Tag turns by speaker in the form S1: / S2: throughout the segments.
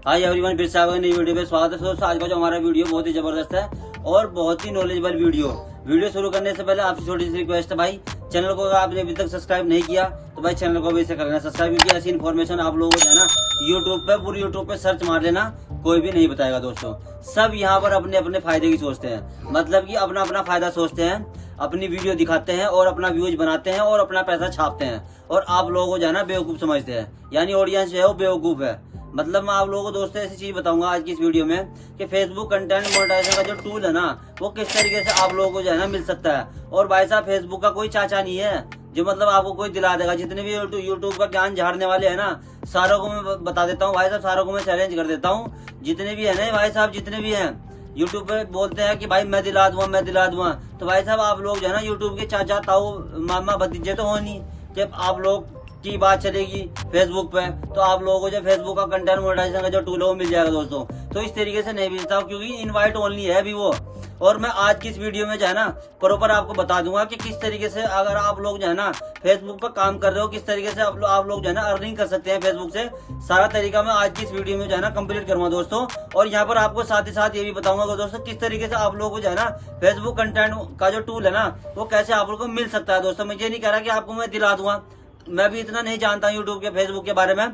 S1: Hi everyone, फिर से आपका नई वीडियो पे स्वागत है। दोस्तों आज का जो हमारा वीडियो बहुत ही जबरदस्त है और बहुत ही नॉलेजेबल वीडियो शुरू करने से पहले आपसे छोटी सी रिक्वेस्ट है भाई, चैनल को अगर आपने अभी तक सब्सक्राइब नहीं किया तो भाई चैनल को भी से कर लेना सब्सक्राइब, क्योंकि ऐसी इन्फॉर्मेशन आप लोगों को है ना पूरी यूट्यूब पे सर्च मार लेना, कोई भी नहीं बताएगा। दोस्तों सब यहाँ पर अपने अपने फायदे की सोचते हैं, मतलब कि अपना अपना फायदा सोचते हैं, अपनी वीडियो दिखाते हैं और अपना व्यूज बनाते हैं और अपना पैसा छापते हैं और आप लोगों को जो है ना बेवकूफ समझते हैं, यानी ऑडियंस जो है वो बेवकूफ है। मतलब मैं आप लोगों को दोस्तों ऐसी चीज बताऊंगा आज की इस वीडियो में कि फेसबुक कंटेंट मोनेटाइजेशन का जो टूल है ना वो किस तरीके से आप लोगों को जो है ना मिल सकता है। और भाई साहब फेसबुक का कोई चाचा नहीं है जो मतलब आपको कोई दिला देगा। जितने भी यूट्यूब का ज्ञान झाड़ने वाले हैं ना सारों को मैं बता देता हूँ भाई साहब, सारों को मैं चैलेंज कर देता हूँ। जितने भी है ना भाई साहब, जितने भी हैं यूट्यूब पे बोलते हैं कि भाई मैं दिला दूंगा, तो भाई साहब आप लोग जो है ना यूट्यूब के चाचा ताऊ मामा भतीजे तो हो नहीं। जब आप लोग की बात चलेगी फेसबुक पे तो आप लोगों को जो फेसबुक का कंटेंट मोनेटाइजेशन का जो टूल है वो मिल जाएगा दोस्तों। तो इस तरीके से नहीं मिलता क्योंकि इनवाइट ओनली है अभी वो। और मैं आज की इस वीडियो में जो है ना प्रॉपर आपको बता दूंगा कि किस तरीके से अगर आप लोग जो है ना फेसबुक पर काम कर रहे हो किस तरीके से आप लोग जो है ना अर्निंग कर सकते हैं फेसबुक से। सारा तरीका मैं आज की इस वीडियो में जो है ना कंप्लीट करूंगा दोस्तों। और यहाँ पर आपको साथ ही साथ ये भी बताऊंगा दोस्तों किस तरीके से आप लोगों को जो है ना फेसबुक कंटेंट का जो टूल है ना वो कैसे आप लोग को मिल सकता है। दोस्तों मैं ये नहीं कह रहा कि आपको मैं दिला दूंगा, मैं भी इतना नहीं जानता यूट्यूब के फेसबुक के बारे में।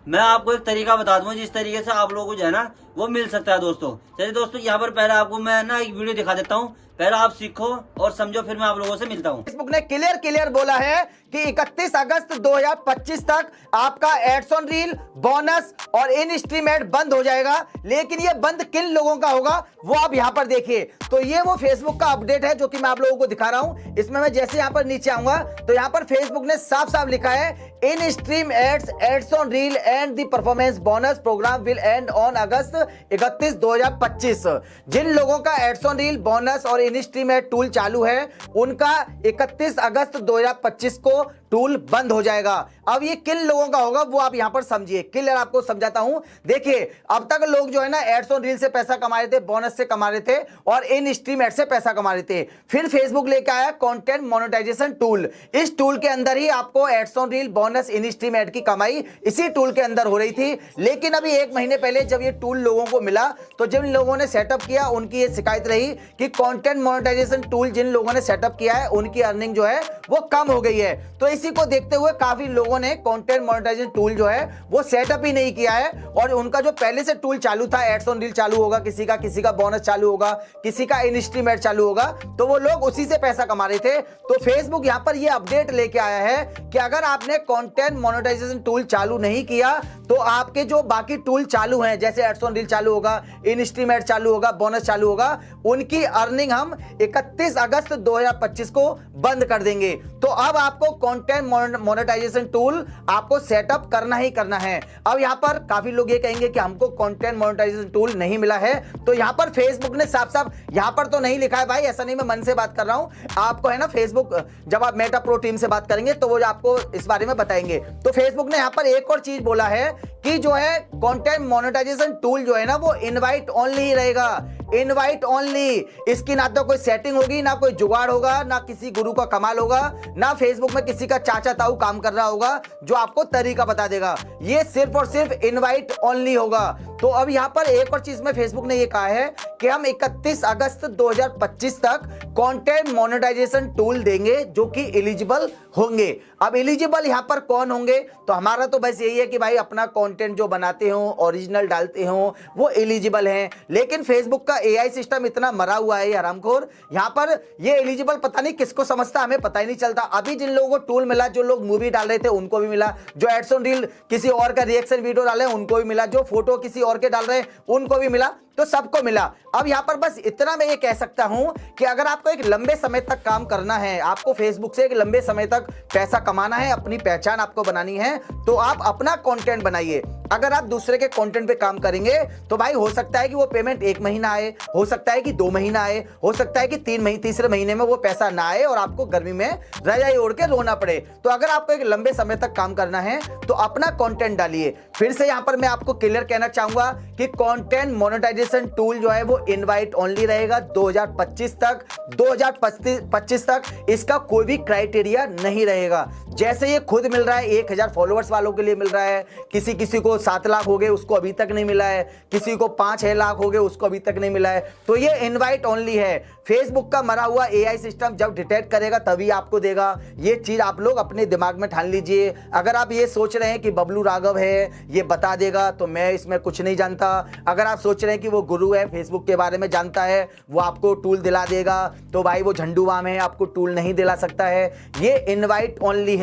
S1: मैं आपको एक तरीका बता दूंगा जिस तरीके से आप लोगों को जो है ना वो मिल सकता है दोस्तों। चलिए दोस्तों यहाँ पर पहले आपको मैं ना एक वीडियो दिखा देता हूँ, पहले आप सीखो और समझो, फिर मैं आप लोगों से मिलता हूँ।
S2: फेसबुक ने क्लियर बोला है कि 31 अगस्त 2025 तक आपका एड्स ऑन रील, बोनस और इन स्ट्रीम एड बंद हो जाएगा। लेकिन ये बंद किन लोगों का होगा वो आप यहां पर देखिए। तो ये वो फेसबुक का अपडेट है जो कि मैं आप लोगों को दिखा रहा हूं। इसमें मैं जैसे यहां पर नीचे आऊंगा तो यहां पर फेसबुक ने साफ साफ लिखा है in stream ads, ads on reel and the performance bonus program will end on August 31 2025। जिन लोगों का एड्स ऑन रील, बोनस और इन स्ट्रीम एड टूल चालू है उनका 31 अगस्त 2025 को टूल बंद हो जाएगा। अब ये किन लोगों का होगा वो आप यहां पर समझिए, क्लियर आपको समझाता हूं। देखिए अब तक लोग जो है ना एड्स ऑन रील से पैसा कमा रहे थे, बोनस से कमा रहे थे और इन स्ट्रीम एड से पैसा कमा रहे थे। फिर फेसबुक लेके आया कंटेंट मोनेटाइजेशन टूल। इस टूल के अंदर ही आपको ads on reel, bonus, in stream ad की कमाई इसी टूल के अंदर हो रही थी। लेकिन अभी 1 महीने पहले जब ये टूल लोगों को मिला तो जिन लोगों ने सेटअप किया उनकी ये शिकायत रही कि कंटेंट मोनेटाइजेशन टूल जिन लोगों ने सेटअप किया है उनकी अर्निंग जो है वो कम हो गई है। तो इसी को देखते हुए काफी लोगों ने कंटेंट मोनेटाइजेशन टूल जो है वो सेटअप ही नहीं किया है और उनका जो पहले से टूल चालू था, एड्स ऑन रील चालू होगा किसी का बोनस चालू होगा, किसी का इन स्ट्रीम एड चालू होगा, तो वो लोग उसी से पैसा कमा रहे थे। तो फेसबुक यहां पर ये अपडेट लेके आया है कि अगर आपने कंटेंट मोनेटाइजेशन टूल चालू नहीं किया तो आपके जो बाकी टूल चालू हैं जैसे एड्स ऑन रील चालू होगा, इन स्ट्रीम एड चालू होगा, बोनस चालू होगा, उनकी अर्निंग हम 31 अगस्त 2025 को बंद कर देंगे। तो अब आपको कंटेंट मोनेटाइजेशन टूल आपको सेटअप करना ही करना है। अब यहां पर काफी लोग ये कहेंगे कि हमको कंटेंट मोनेटाइजेशन टूल नहीं मिला है, तो यहां पर फेसबुक ने साफ साफ यहां पर तो नहीं लिखा है भाई, ऐसा नहीं, मैं मन से बात कर रहा हूं आपको है ना। फेसबुक जब आप मेटा प्रो टीम से बात करेंगे तो वो आपको इस बारे में बताएंगे। तो फेसबुक ने यहां पर एक और चीज बोला है कि जो है कंटेंट मोनेटाइजेशन टूल जो है ना वो इनवाइट ओनली ही रहेगा, इनवाइट ओनली। इसकी ना तो कोई सेटिंग होगी, ना कोई जुगाड़ होगा, ना किसी गुरु का कमाल होगा, ना फेसबुक में किसी का चाचा ताऊ काम कर रहा होगा जो आपको तरीका बता देगा। ये सिर्फ और सिर्फ इनवाइट ओनली होगा। तो अब यहां पर एक और चीज में फेसबुक ने ये कहा है कि हम 31 अगस्त 2025 तक कंटेंट मोनेटाइजेशन टूल देंगे जो कि एलिजिबल होंगे। अब एलिजिबल यहां पर कौन होंगे, तो हमारा तो बस यही है कि भाई अपना कंटेंट जो बनाते हो, ओरिजिनल डालते हो, वो एलिजिबल हैं। लेकिन फेसबुक का एआई सिस्टम इतना मरा हुआ है हरामखोर, यहां पर ये एलिजिबल पता नहीं किसको समझता, हमें पता ही नहीं चलता। अभी जिन लोगों को टूल मिला, जो लोग मूवी डाल रहे थे उनको भी मिला, जो एड्स ऑन रील किसी और का रिएक्शन वीडियो डाले उनको भी मिला, जो फोटो किसी और के डाल रहे हैं उनको भी मिला, तो सबको मिला। अब यहां पर बस इतना मैं ये कह सकता हूं कि अगर आपको एक लंबे समय तक काम करना है, आपको फेसबुक से एक लंबे समय तक पैसा कमाना है, अपनी पहचान आपको बनानी है, तो आप अपना कंटेंट बनाइए। अगर आप दूसरे के कंटेंट पे काम करेंगे तो भाई हो सकता है कि वो पेमेंट 1 महीना आए, हो सकता है कि 2 महीना आए, हो सकता है कि तीसरे महीने में वो पैसा ना आए और आपको गर्मी में रजाई ओढ़ के रोना पड़े। तो अगर आपको एक लंबे समय तक काम करना है तो अपना कंटेंट डालिए। फिर से यहां पर मैं आपको क्लियर कहना चाहूंगा कि कंटेंट मोनेटाइजेशन मोनेटाइजेशन टूल जो है वो इनवाइट ओनली रहेगा 2025 तक। 2025 तक इसका कोई भी क्राइटेरिया नहीं रहेगा। जैसे ये खुद मिल रहा है 1000 फॉलोअर्स वालों के लिए मिल रहा है, किसी को 7 लाख हो गए उसको अभी तक नहीं मिला है, किसी को 5-6 लाख हो गए उसको अभी तक नहीं मिला है, तो ये इनवाइट ओनली है। फेसबुक का मरा हुआ एआई सिस्टम जब डिटेक्ट करेगा तभी आपको देगा। ये चीज आप लोग अपने दिमाग में ठान लीजिए। अगर आप ये सोच रहे हैं कि बबलू राघव है ये बता देगा, तो मैं इसमें कुछ नहीं जानता। अगर आप सोच रहे हैं कि वो गुरु है, फेसबुक के बारे में जानता है, वो आपको टूल दिला देगा, तो भाई वो झंडू वाम है, आपको टूल नहीं दिला सकता है। ये इनवाइट ओनली है।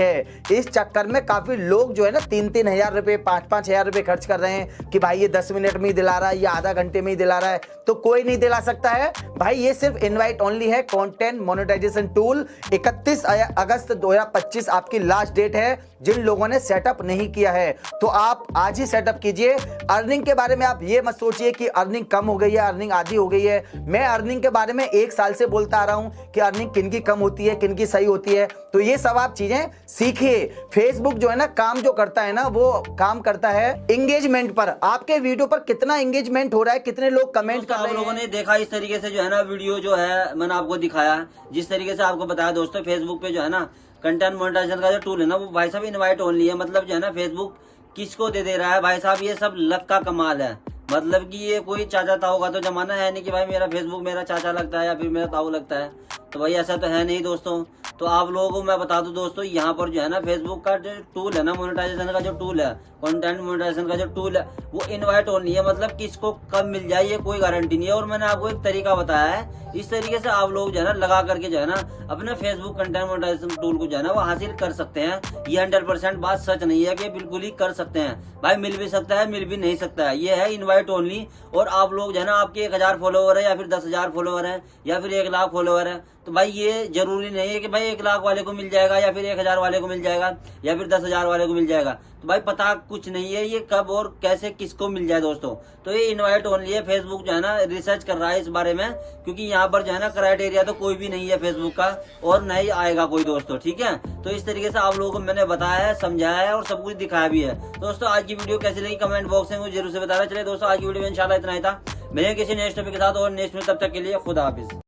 S2: इस चक्कर में काफी लोग जो है ना 3-3 हजार रुपए 5-5 हजार रुपए खर्च कर रहे हैं कि भाई ये 10 मिनट में ही दिला रहा है या आधा घंटे में ही दिला रहा है, तो कोई नहीं दिला सकता है भाई। ये सिर्फ इनवाइट ओनली है। कंटेंट मोनेटाइजेशन टूल 31 अगस्त 2025 आपकी लास्ट डेट है। जिन लोगों ने सेटअप नहीं किया है तो आप आज ही सेटअप कीजिए। अर्निंग के बारे में आप ये मत सोचिए कि अर्निंग कम हो गई है, अर्निंग आधी हो गई है। मैं अर्निंग के बारे में 1 साल से बोलता आ रहा हूं कि अर्निंग किनकी कम होती है, किनकी सही होती है, तो ये सब आप चीजें सीखिए। फेसबुक जो है ना काम जो करता है ना, वो काम करता है एंगेजमेंट पर। आपके वीडियो पर कितना एंगेजमेंट हो रहा है, कितने लोग कमेंट कर रहे हैं।
S1: आप लोगों ने देखा इस तरीके से जो है ना वीडियो जो है मैंने आपको दिखाया, जिस तरीके से आपको बताया दोस्तों, फेसबुक पे जो है ना कंटेंट मोनेटाइजेशन का जो टूल है ना वो भाई साहब इनवाइट ओनली है। मतलब जो है ना फेसबुक किसको दे रहा है भाई साहब, ये सब लक का कमाल है। मतलब कि ये कोई चाचा ताऊ का तो जमाना है नहीं कि भाई मेरा फेसबुक मेरा चाचा लगता है या फिर मेरा ताऊ लगता है, तो भाई ऐसा तो है नहीं दोस्तों। तो आप लोगों को मैं बता दूं दोस्तों, यहाँ पर जो है ना फेसबुक का जो टूल है ना मोनेटाइजेशन का जो टूल है, कंटेंट मोनेटाइजेशन का जो टूल है वो इनवाइट ओनली है। मतलब किसको कब मिल जाए ये कोई गारंटी नहीं है। और मैंने आपको एक तरीका बताया है, इस तरीके से आप लोग जो है ना लगा करके जो है ना अपने फेसबुक कंटेंट मोनेटाइजेशन टूल को जो है ना वो हासिल कर सकते हैं। ये 100% बात सच नहीं है कि बिल्कुल ही कर सकते हैं भाई, मिल भी सकता है मिल भी नहीं सकता है। ये है इनवाइट ओनली। और आप लोग जो है ना आपके 1000 फॉलोवर है या फिर 10,000 फॉलोवर है या फिर 1 लाख फॉलोवर है, तो भाई ये जरूरी नहीं है कि भाई 1 लाख वाले को मिल जाएगा या फिर 1000 वाले को मिल जाएगा या फिर 10,000 वाले को मिल जाएगा। तो भाई पता कुछ नहीं है ये कब और कैसे किसको मिल जाए दोस्तों। तो ये इनवाइट ओनली है। फेसबुक जो है ना रिसर्च कर रहा है इस बारे में, क्योंकि यहाँ पर जो है ना क्राइटेरिया तो कोई भी नहीं है फेसबुक का और नहीं आएगा कोई दोस्तों, ठीक है। तो इस तरीके से आप लोगों को मैंने बताया है, समझाया है और सब कुछ दिखाया भी है। दोस्तों आज की वीडियो कैसी लगी कमेंट बॉक्स में मुझे जरूर से बताना। चलिए दोस्तों आज की वीडियो में इंशाल्लाह इतना ही था। मिलेंगे किसी नेक्स्ट टॉपिक के साथ और नेक्स्ट में, तब तक के लिए खुदा हाफिज।